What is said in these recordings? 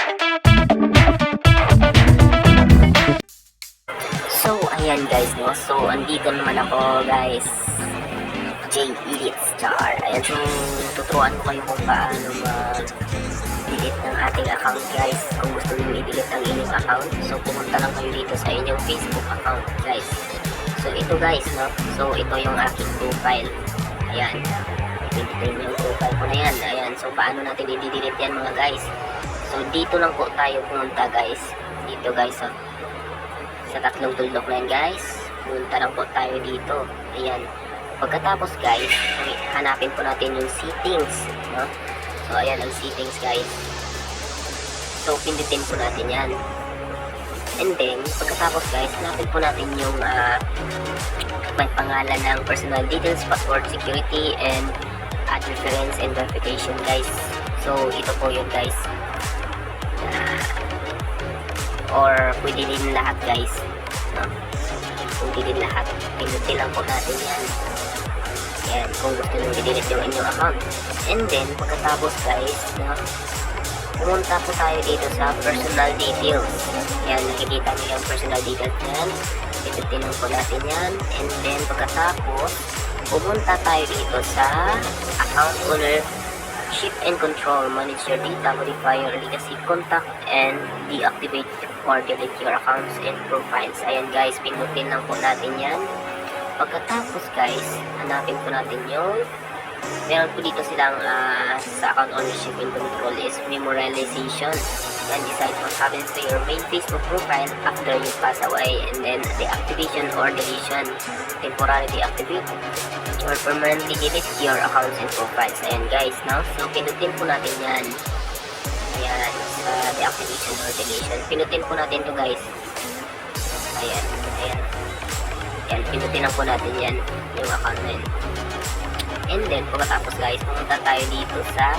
So, ayan guys, no? So, andito naman ako, guys. J Elite Star. Ayan, so, tuturuan ko kayo kung paano mag-delete ng ating account, guys. Kung gusto nyo i-delete ang inyong account, so, pumunta lang kayo dito sa inyong Facebook account, guys. So, ito guys, no? So, ito yung aking profile. Ayan. Ito yung profile ko na yan. Ayan, so, paano natin i-delete yan, mga guys? So, dito lang po tayo pumunta, guys. Dito, guys, so, sa tatlong tuldok na yan, guys. Punta lang po tayo dito. Ayan. Pagkatapos, guys, hanapin po natin yung settings, no? So, ayan ang settings, guys. So, pindutin po natin yan. And then, pagkatapos, guys, hanapin po natin yung may pangalan ng personal details, password security, and add reference and verification, guys. So, ito po yun, guys. Or pwede din lahat, guys, no? Pwede din lahat, pinutin lang po natin yan. Yan, kung gusto nyo i-delete yung inyong account. And then, pagkatapos, guys, no, pumunta po tayo dito sa personal details. Yan, nakikita nyo yung personal details yan, pinutin lang po natin yan. And then, pagkatapos, pumunta tayo dito sa account owner, shift and control, manage your data, modify your legacy contact, and deactivate or delete your accounts and profiles. Ayan guys, pinutin lang po natin yan. Pagkatapos guys, hanapin po natin yung meron po dito silang sa account ownership and control is memorialization. And decide what happens to your main Facebook profile after you pass away, and then deactivation or deletion, temporary deactivate or permanently delete your accounts and profiles. Ayan guys, no? So pinutin po natin yan. Ayan, sa deactivation or deletion, pinutin po natin to guys. Ayan, ayan. Ayan, pinutin lang po natin yan, yung account na yun. And then, pagkatapos guys, pumunta tayo dito sa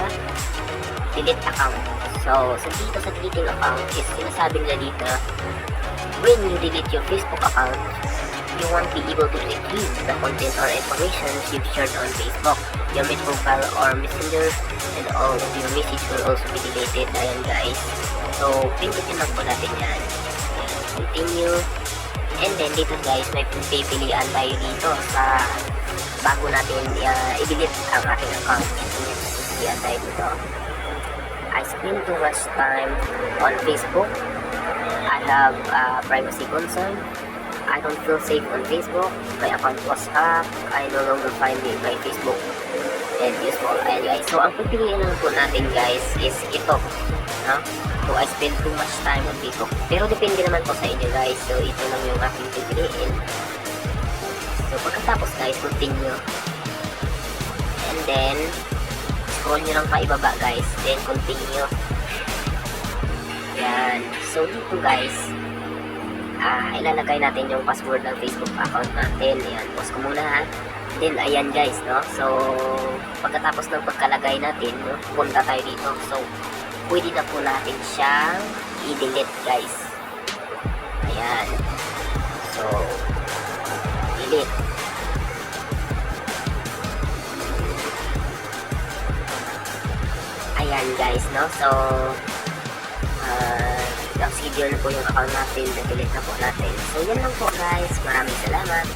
delete account. So, dito sa deleting account is sinasabi nila dito, when you delete your Facebook account, you won't be able to retrieve the content or information you've shared on Facebook, your main profile or messenger, and all of your message will also be deleted. Ayan guys. So, pindutin lang po natin yan. Ayan, continue. And then dito guys, may pipilian tayo dito sa bago natin i-delete ang ating account. Pipilian tayo dito. I spend too much time on Facebook. I have privacy concern. I don't feel safe on Facebook. My account was hacked. I no longer find my Facebook and useful. Ayan guys. So, ang pipiliin lang po natin guys is ito. No? So, I spend too much time on Facebook. Pero depende naman po sa inyo guys. So, ito lang yung aking pipiliin. So, pagkatapos guys, continue. And then, scroll nyo lang pa ibaba guys. Then, continue. Yan. So, dito guys, ilalagay natin yung password ng Facebook account natin. Ayan, pause ko muna ha. Then, ayan guys, no? So, pagkatapos ng pagkalagay natin, no, punta tayo dito. So, pwede na po natin siyang i-delete guys. Ayan. So, delete. Ayan guys, no? So, consider na po yung account natin, na-delete na po natin. So, yan lang po guys. Maraming salamat.